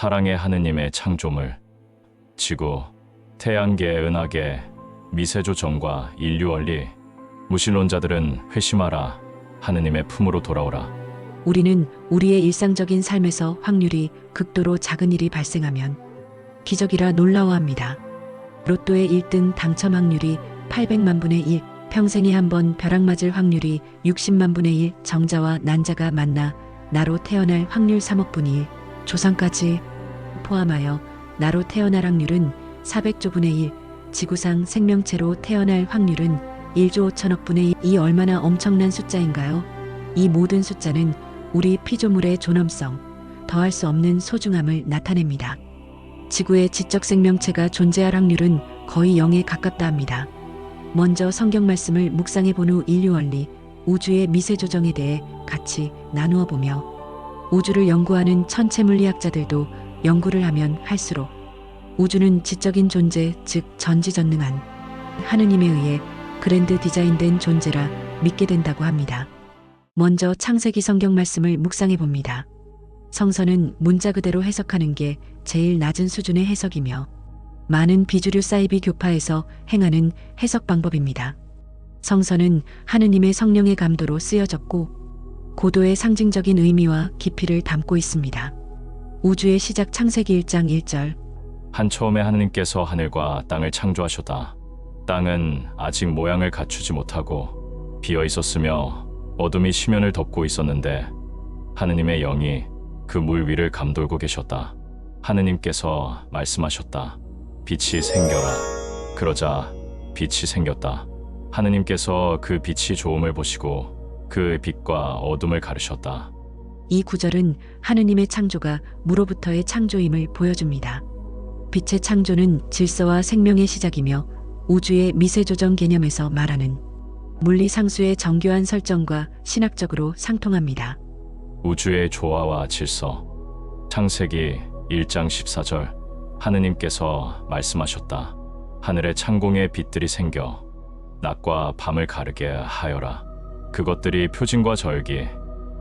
사랑의 하느님의 창조물, 지구, 태양계, 은하계, 미세조정과 인류원리, 무신론자들은 회심하라, 하느님의 품으로 돌아오라. 우리는 우리의 일상적인 삶에서 확률이 극도로 작은 일이 발생하면 기적이라 놀라워합니다. 로또의 1등 당첨 확률이 800만 분의 1, 평생에 한 번 벼락 맞을 확률이 60만 분의 1, 정자와 난자가 만나 나로 태어날 확률 3억 분의 1, 조상까지 포함하여 나로 태어날 확률은 400조 분의 1, 지구상 생명체로 태어날 확률은 1조 5천억 분의 1. 이 얼마나 엄청난 숫자인가요? 이 모든 숫자는 우리 피조물의 존엄성, 더할 수 없는 소중함을 나타냅니다. 지구에 지적 생명체가 존재할 확률은 거의 0에 가깝다 합니다. 먼저 성경 말씀을 묵상해 본 후 인류 원리, 우주의 미세 조정에 대해 같이 나누어 보며 우주를 연구하는 천체 물리학자들도 연구를 하면 할수록 우주는 지적인 존재, 즉 전지전능한 하느님에 의해 그랜드 디자인된 존재라 믿게 된다고 합니다. 먼저 창세기 성경 말씀을 묵상해 봅니다. 성서는 문자 그대로 해석하는 게 제일 낮은 수준의 해석이며 많은 비주류 사이비 교파에서 행하는 해석 방법입니다. 성서는 하느님의 성령의 감도로 쓰여졌고 고도의 상징적인 의미와 깊이를 담고 있습니다. 우주의 시작 창세기 1장 1절. 한 처음에 하느님께서 하늘과 땅을 창조하셨다. 땅은 아직 모양을 갖추지 못하고 비어 있었으며 어둠이 시면을 덮고 있었는데 하느님의 영이 그 물 위를 감돌고 계셨다. 하느님께서 말씀하셨다. 빛이 생겨라. 그러자 빛이 생겼다. 하느님께서 그 빛이 좋음을 보시고 그 빛과 어둠을 가르셨다. 이 구절은 하느님의 창조가 무로부터의 창조임을 보여줍니다. 빛의 창조는 질서와 생명의 시작이며 우주의 미세조정 개념에서 말하는 물리상수의 정교한 설정과 신학적으로 상통합니다. 우주의 조화와 질서. 창세기 1장 14절. 하느님께서 말씀하셨다. 하늘의 창공에 빛들이 생겨 낮과 밤을 가르게 하여라. 그것들이 표징과 절기,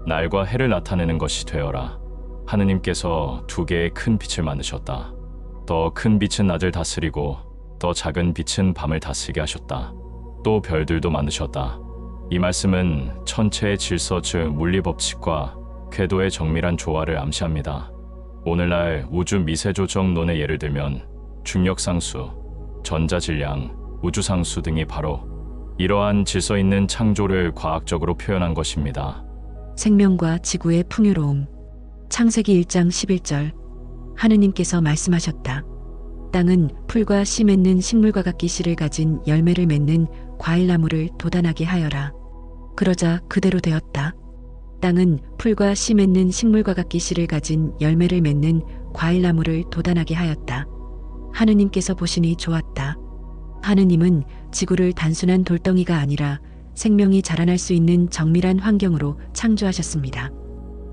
날과 해를 나타내는 것이 되어라. 하느님께서 두 개의 큰 빛을 만드셨다. 더 큰 빛은 낮을 다스리고 더 작은 빛은 밤을 다스리게 하셨다. 또 별들도 만드셨다. 이 말씀은 천체의 질서 즉 물리법칙과 궤도의 정밀한 조화를 암시합니다. 오늘날 우주 미세조정론의 예를 들면 중력상수, 전자질량, 우주상수 등이 바로 이러한 질서 있는 창조를 과학적으로 표현한 것입니다. 생명과 지구의 풍요로움. 창세기 1장 11절. 하느님께서 말씀하셨다. 땅은 풀과 씨 맺는 식물과 같기 씨를 가진 열매를 맺는 과일나무를 돋아나게 하여라. 그러자 그대로 되었다. 땅은 풀과 씨 맺는 식물과 같기 씨를 가진 열매를 맺는 과일나무를 돋아나게 하였다. 하느님께서 보시니 좋았다. 하느님은 지구를 단순한 돌덩이가 아니라 생명이 자라날 수 있는 정밀한 환경으로 창조하셨습니다.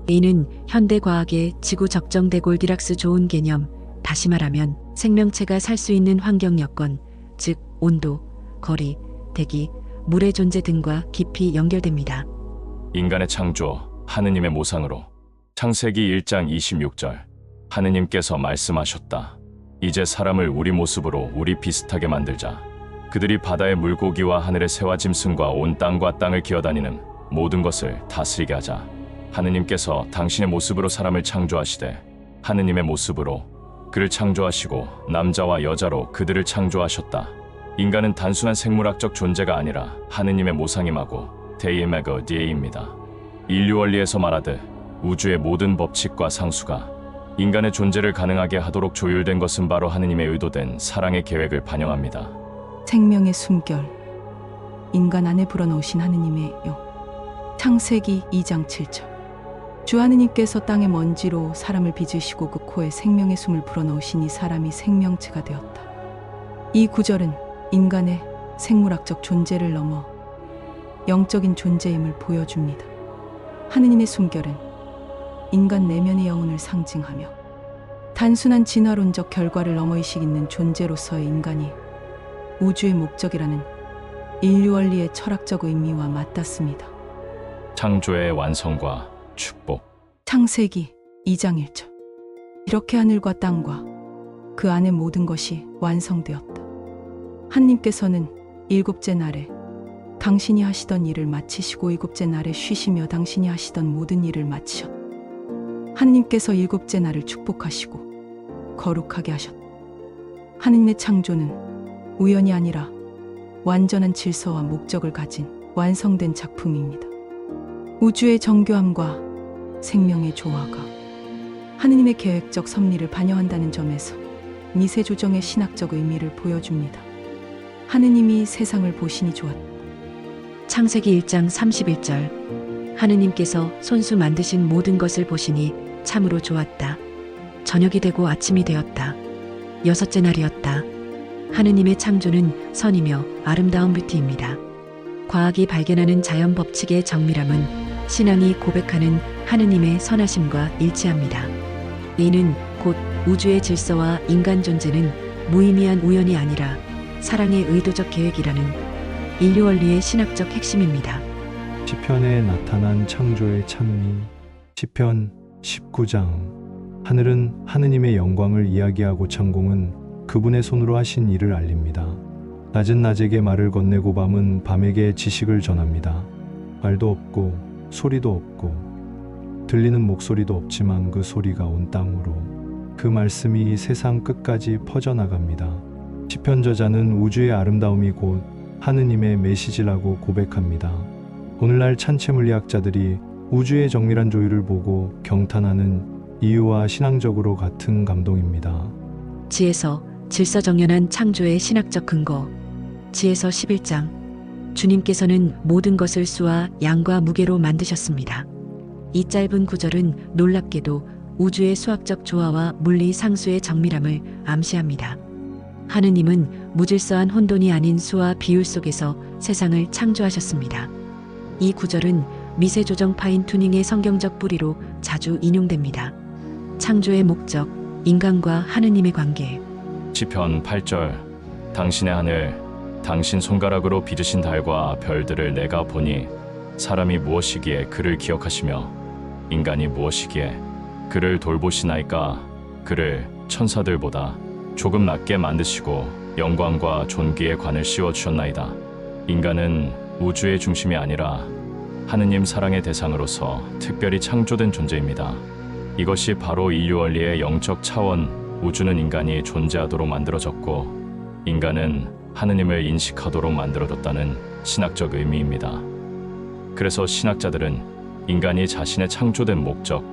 이는 현대과학의 지구 적정 데골디락스 좋은 개념, 다시 말하면 생명체가 살 수 있는 환경 여건, 즉 온도, 거리, 대기, 물의 존재 등과 깊이 연결됩니다. 인간의 창조, 하느님의 모상으로. 창세기 1장 26절. 하느님께서 말씀하셨다. 이제 사람을 우리 모습으로 우리 비슷하게 만들자. 그들이 바다의 물고기와 하늘의 새와 짐승과 온 땅과 땅을 기어다니는 모든 것을 다스리게 하자. 하느님께서 당신의 모습으로 사람을 창조하시되 하느님의 모습으로 그를 창조하시고 남자와 여자로 그들을 창조하셨다. 인간은 단순한 생물학적 존재가 아니라 하느님의 모상임하고 데이메거 디에입니다. 인류 원리에서 말하듯 우주의 모든 법칙과 상수가 인간의 존재를 가능하게 하도록 조율된 것은 바로 하느님의 의도된 사랑의 계획을 반영합니다. 생명의 숨결, 인간 안에 불어넣으신 하느님의 영. 창세기 2장 7절. 주 하느님께서 땅의 먼지로 사람을 빚으시고 그 코에 생명의 숨을 불어넣으시니 사람이 생명체가 되었다. 이 구절은 인간의 생물학적 존재를 넘어 영적인 존재임을 보여줍니다. 하느님의 숨결은 인간 내면의 영혼을 상징하며 단순한 진화론적 결과를 넘어 의식 있는 존재로서의 인간이 우주의 목적이라는 인류 원리의 철학적 의미와 맞닿습니다. 창조의 완성과 축복. 창세기 2장 1절. 이렇게 하늘과 땅과 그 안의 모든 것이 완성되었다. 하느님께서는 일곱째 날에 당신이 하시던 일을 마치시고 일곱째 날에 쉬시며 당신이 하시던 모든 일을 마치셨다. 하느님께서 일곱째 날을 축복하시고 거룩하게 하셨다. 하느님의 창조는 우연이 아니라 완전한 질서와 목적을 가진 완성된 작품입니다. 우주의 정교함과 생명의 조화가 하느님의 계획적 섭리를 반영한다는 점에서 미세조정의 신학적 의미를 보여줍니다. 하느님이 세상을 보시니 좋았다. 창세기 1장 31절 하느님께서 손수 만드신 모든 것을 보시니 참으로 좋았다. 저녁이 되고 아침이 되었다. 여섯째 날이었다. 하느님의 창조는 선이며 아름다운 뷰티입니다. 과학이 발견하는 자연 법칙의 정밀함은 신앙이 고백하는 하느님의 선하심과 일치합니다. 이는 곧 우주의 질서와 인간 존재는 무의미한 우연이 아니라 사랑의 의도적 계획이라는 인류 원리의 신학적 핵심입니다. 시편에 나타난 창조의 찬미. 시편 19장. 하늘은 하느님의 영광을 이야기하고 창공은 그분의 손으로 하신 일을 알립니다. 낮은 낮에게 말을 건네고 밤은 밤에게 지식을 전합니다. 말도 없고 소리도 없고 들리는 목소리도 없지만 그 소리가 온 땅으로 그 말씀이 세상 끝까지 퍼져나갑니다. 시편 저자는 우주의 아름다움이 곧 하느님의 메시지라고 고백합니다. 오늘날 찬체 물리학자들이 우주의 정밀한 조율을 보고 경탄하는 이유와 신앙적으로 같은 감동입니다. 지에서 질서정연한 창조의 신학적 근거. 지에서 11장 주님께서는 모든 것을 수와 양과 무게로 만드셨습니다. 이 짧은 구절은 놀랍게도 우주의 수학적 조화와 물리 상수의 정밀함을 암시합니다. 하느님은 무질서한 혼돈이 아닌 수와 비율 속에서 세상을 창조하셨습니다. 이 구절은 미세조정 파인 튜닝의 성경적 뿌리로 자주 인용됩니다. 창조의 목적, 인간과 하느님의 관계. 시편 8절 당신의 하늘 당신 손가락으로 빚으신 달과 별들을 내가 보니 사람이 무엇이기에 그를 기억하시며 인간이 무엇이기에 그를 돌보시나이까. 그를 천사들보다 조금 낮게 만드시고 영광과 존귀의 관을 씌워 주셨나이다. 인간은 우주의 중심이 아니라 하느님 사랑의 대상으로서 특별히 창조된 존재입니다. 이것이 바로 인류 원리의 영적 차원. 우주는 인간이 존재하도록 만들어졌고 인간은 하느님을 인식하도록 만들어졌다는 신학적 의미입니다. 그래서 신학자들은 인간이 자신의 창조된 목적,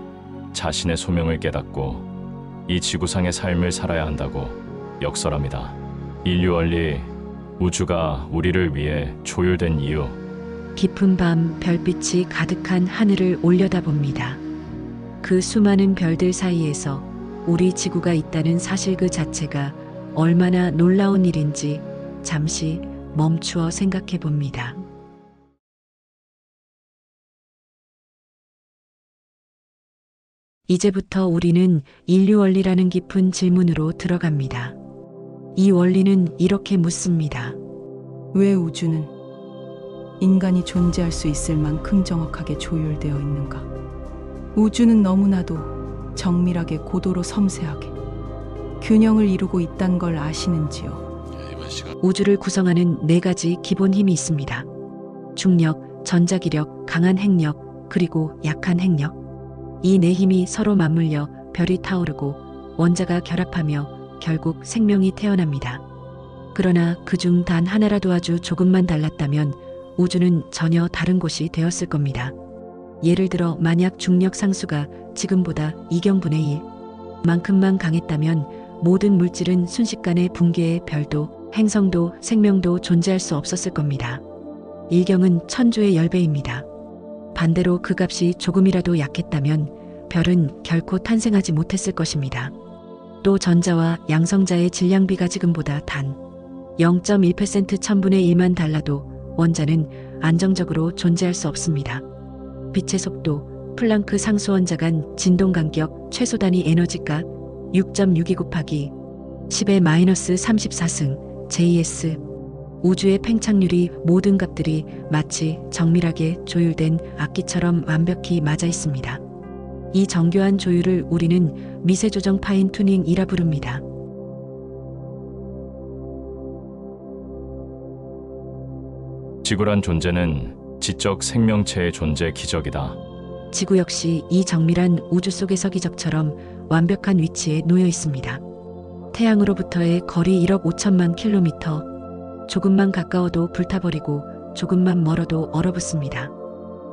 자신의 소명을 깨닫고 이 지구상의 삶을 살아야 한다고 역설합니다. 인류 원리, 우주가 우리를 위해 조율된 이유. 깊은 밤 별빛이 가득한 하늘을 올려다봅니다. 그 수많은 별들 사이에서 우리 지구가 있다는 사실 그 자체가 얼마나 놀라운 일인지 잠시 멈추어 생각해 봅니다. 이제부터 우리는 인류 원리라는 깊은 질문으로 들어갑니다. 이 원리는 이렇게 묻습니다. 왜 우주는 인간이 존재할 수 있을 만큼 정확하게 조율되어 있는가? 우주는 너무나도 정밀하게 고도로 섬세하게 균형을 이루고 있다는 걸 아시는지요? 우주를 구성하는 네 가지 기본 힘이 있습니다. 중력, 전자기력, 강한 핵력, 그리고 약한 핵력. 이 네 힘이 서로 맞물려 별이 타오르고 원자가 결합하며 결국 생명이 태어납니다. 그러나 그중 단 하나라도 아주 조금만 달랐다면 우주는 전혀 다른 곳이 되었을 겁니다. 예를 들어 만약 중력 상수가 지금보다 2경분의 1만큼만 강했다면 모든 물질은 순식간에 붕괴해 별도, 행성도, 생명도 존재할 수 없었을 겁니다. 1경은 천조의 10배입니다. 반대로 그 값이 조금이라도 약했다면 별은 결코 탄생하지 못했을 것입니다. 또 전자와 양성자의 질량비가 지금보다 단 0.1% 천분의 1만 달라도 원자는 안정적으로 존재할 수 없습니다. 빛의 속도, 플랑크 상수원자 간 진동 간격, 최소 단위 에너지값 6.62 곱하기 10의 마이너스 34승 JS. 우주의 팽창률이 모든 값들이 마치 정밀하게 조율된 악기처럼 완벽히 맞아 있습니다. 이 정교한 조율을 우리는 미세조정 파인 투닝이라 부릅니다. 지구란 존재는 지적 생명체의 존재 기적이다. 지구 역시 이 정밀한 우주 속에서 기적처럼 완벽한 위치에 놓여 있습니다. 태양으로부터의 거리 1억 5천만 킬로미터. 조금만 가까워도 불타버리고 조금만 멀어도 얼어붙습니다.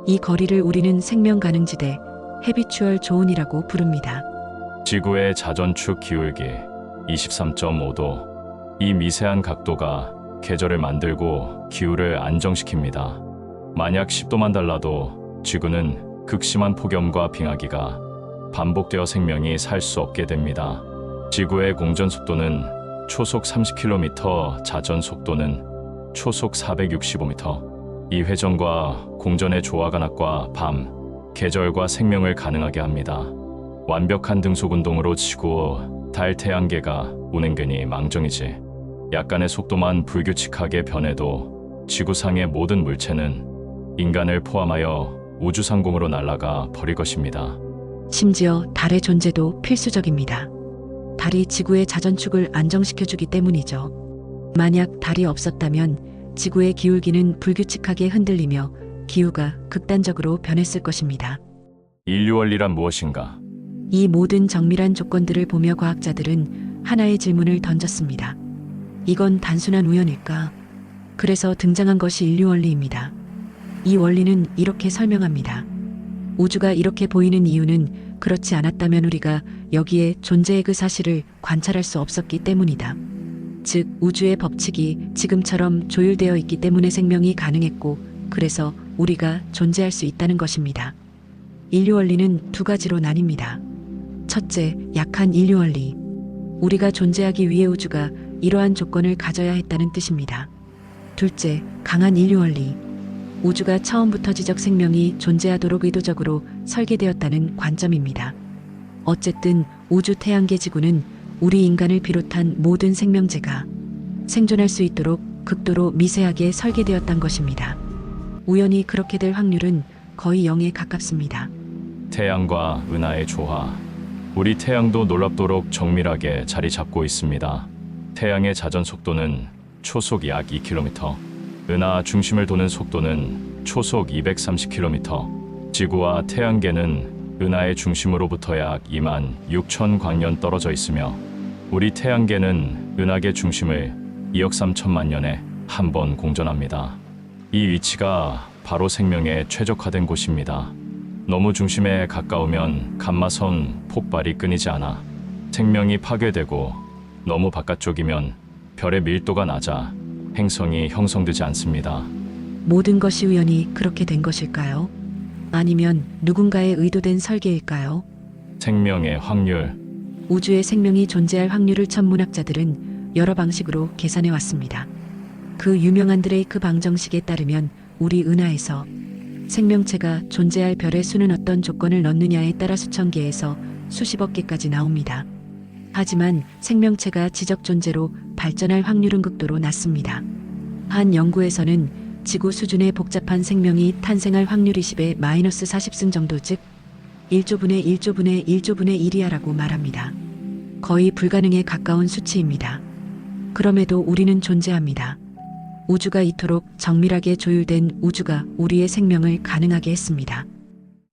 이 거리를 우리는 생명 가능지대, 헤비추얼 존이라고 부릅니다. 지구의 자전축 기울기 23.5도. 이 미세한 각도가 계절을 만들고 기후를 안정시킵니다. 만약 10도만 달라도 지구는 극심한 폭염과 빙하기가 반복되어 생명이 살 수 없게 됩니다. 지구의 공전 속도는 초속 30km, 자전 속도는 초속 465m. 이 회전과 공전의 조화가 낮과 밤, 계절과 생명을 가능하게 합니다. 완벽한 등속 운동으로 지구, 달, 태양계가 운행되니 망정이지. 약간의 속도만 불규칙하게 변해도 지구상의 모든 물체는 인간을 포함하여 우주상공으로 날아가 버릴 것입니다. 심지어 달의 존재도 필수적입니다. 달이 지구의 자전축을 안정시켜주기 때문이죠. 만약 달이 없었다면 지구의 기울기는 불규칙하게 흔들리며 기후가 극단적으로 변했을 것입니다. 인류 원리란 무엇인가? 이 모든 정밀한 조건들을 보며 과학자들은 하나의 질문을 던졌습니다. 이건 단순한 우연일까? 그래서 등장한 것이 인류 원리입니다. 이 원리는 이렇게 설명합니다. 우주가 이렇게 보이는 이유는 그렇지 않았다면 우리가 여기에 존재의 그 사실을 관찰할 수 없었기 때문이다. 즉, 우주의 법칙이 지금처럼 조율되어 있기 때문에 생명이 가능했고, 그래서 우리가 존재할 수 있다는 것입니다. 인류 원리는 두 가지로 나뉩니다. 첫째, 약한 인류 원리. 우리가 존재하기 위해 우주가 이러한 조건을 가져야 했다는 뜻입니다. 둘째, 강한 인류 원리. 우주가 처음부터 지적 생명이 존재하도록 의도적으로 설계되었다는 관점입니다. 어쨌든 우주 태양계 지구는 우리 인간을 비롯한 모든 생명체가 생존할 수 있도록 극도로 미세하게 설계되었단 것입니다. 우연히 그렇게 될 확률은 거의 0에 가깝습니다. 태양과 은하의 조화. 우리 태양도 놀랍도록 정밀하게 자리 잡고 있습니다. 태양의 자전 속도는 초속 약 2km, 은하 중심을 도는 속도는 초속 230km, 지구와 태양계는 은하의 중심으로부터 약 2만 6천 광년 떨어져 있으며 우리 태양계는 은하계 중심을 2억 3천만 년에 한 번 공전합니다. 이 위치가 바로 생명에 최적화된 곳입니다. 너무 중심에 가까우면 감마선 폭발이 끊이지 않아 생명이 파괴되고 너무 바깥쪽이면 별의 밀도가 낮아 행성이 형성되지 않습니다. 모든 것이 우연히 그렇게 된 것일까요? 아니면 누군가의 의도된 설계일까요? 생명의 확률. 우주에 생명이 존재할 확률을 천문학자들은 여러 방식으로 계산해 왔습니다. 그 유명한 드레이크 방정식에 따르면 우리 은하에서 생명체가 존재할 별의 수는 어떤 조건을 넣느냐에 따라 수천 개에서 수십억 개까지 나옵니다. 하지만 생명체가 지적 존재로 발전할 확률은 극도로 낮습니다. 한 연구에서는 지구 수준의 복잡한 생명이 탄생할 확률이 10의 마이너스 40승 정도, 즉 1조분의 1조분의 1조분의 1이하라고 말합니다. 거의 불가능에 가까운 수치입니다. 그럼에도 우리는 존재합니다. 우주가 이토록 정밀하게 조율된 우주가 우리의 생명을 가능하게 했습니다.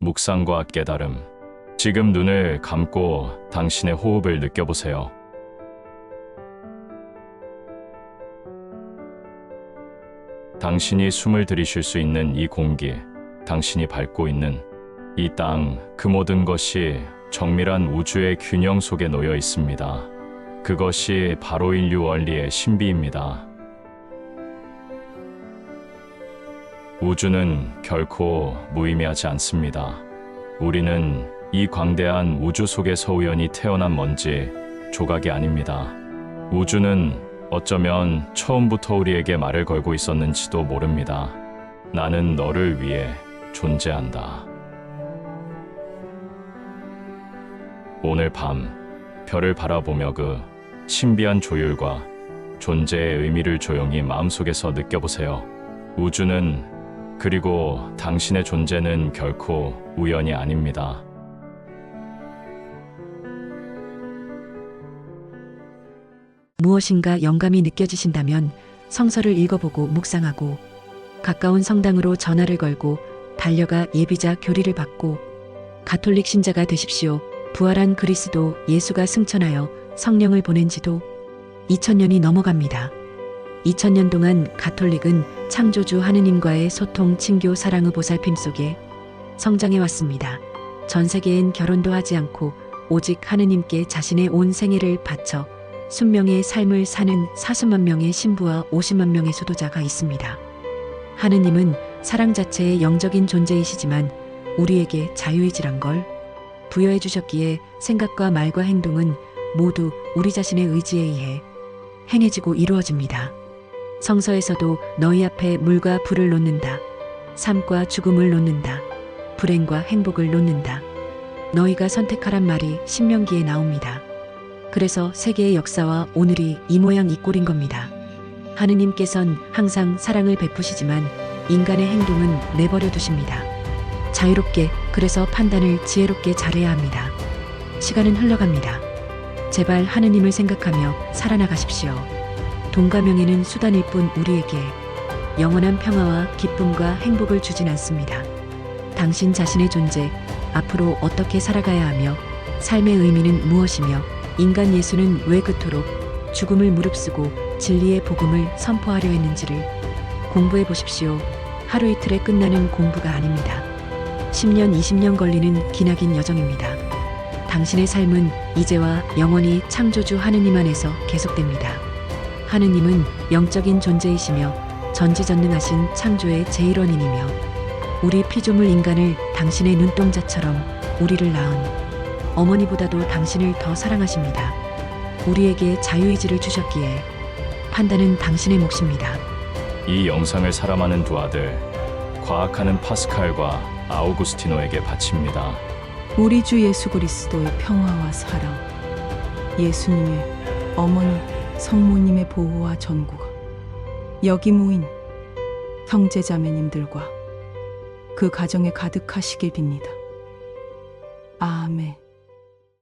묵상과 깨달음. 지금 눈을 감고 당신의 호흡을 느껴보세요. 당신이 숨을 들이쉴 수 있는 이 공기, 당신이 밟고 있는 이 땅, 그 모든 것이 정밀한 우주의 균형 속에 놓여 있습니다. 그것이 바로 인류 원리의 신비입니다. 우주는 결코 무의미하지 않습니다. 우리는 이 광대한 우주 속에서 우연히 태어난 먼지 조각이 아닙니다. 우주는 어쩌면 처음부터 우리에게 말을 걸고 있었는지도 모릅니다. 나는 너를 위해 존재한다. 오늘 밤 별을 바라보며 그 신비한 조율과 존재의 의미를 조용히 마음속에서 느껴보세요. 우주는, 그리고 당신의 존재는 결코 우연이 아닙니다. 무엇인가 영감이 느껴지신다면 성서를 읽어보고 묵상하고 가까운 성당으로 전화를 걸고 달려가 예비자 교리를 받고 가톨릭 신자가 되십시오. 부활한 그리스도 예수가 승천하여 성령을 보낸 지도 2000년이 넘어갑니다. 2000년 동안 가톨릭은 창조주 하느님과의 소통, 친교, 사랑의 보살핌 속에 성장해 왔습니다. 전 세계엔 결혼도 하지 않고 오직 하느님께 자신의 온 생애를 바쳐 순명의 삶을 사는 40만 명의 신부와 50만 명의 수도자가 있습니다. 하느님은 사랑 자체의 영적인 존재이시지만 우리에게 자유의지란 걸 부여해 주셨기에 생각과 말과 행동은 모두 우리 자신의 의지에 의해 행해지고 이루어집니다. 성서에서도 너희 앞에 물과 불을 놓는다. 삶과 죽음을 놓는다. 불행과 행복을 놓는다. 너희가 선택하란 말이 신명기에 나옵니다. 그래서 세계의 역사와 오늘이 이 모양 이 꼴인 겁니다. 하느님께선 항상 사랑을 베푸시지만 인간의 행동은 내버려 두십니다. 자유롭게, 그래서 판단을 지혜롭게 잘해야 합니다. 시간은 흘러갑니다. 제발 하느님을 생각하며 살아나가십시오. 돈과 명예는 수단일 뿐 우리에게 영원한 평화와 기쁨과 행복을 주진 않습니다. 당신 자신의 존재, 앞으로 어떻게 살아가야 하며 삶의 의미는 무엇이며 인간 예수는 왜 그토록 죽음을 무릅쓰고 진리의 복음을 선포하려 했는지를 공부해 보십시오. 하루 이틀에 끝나는 공부가 아닙니다. 10년, 20년 걸리는 기나긴 여정입니다. 당신의 삶은 이제와 영원히 창조주 하느님 안에서 계속됩니다. 하느님은 영적인 존재이시며 전지전능하신 창조의 제1원인이며 우리 피조물 인간을 당신의 눈동자처럼 우리를 낳은 어머니보다도 당신을 더 사랑하십니다. 우리에게 자유의지를 주셨기에 판단은 당신의 몫입니다. 이 영상을 사랑하는 두 아들, 과학하는 파스칼과 아우구스티노에게 바칩니다. 우리 주 예수 그리스도의 평화와 사랑, 예수님의 어머니 성모님의 보호와 전구가 여기 모인 형제자매님들과 그 가정에 가득하시길 빕니다. 아멘.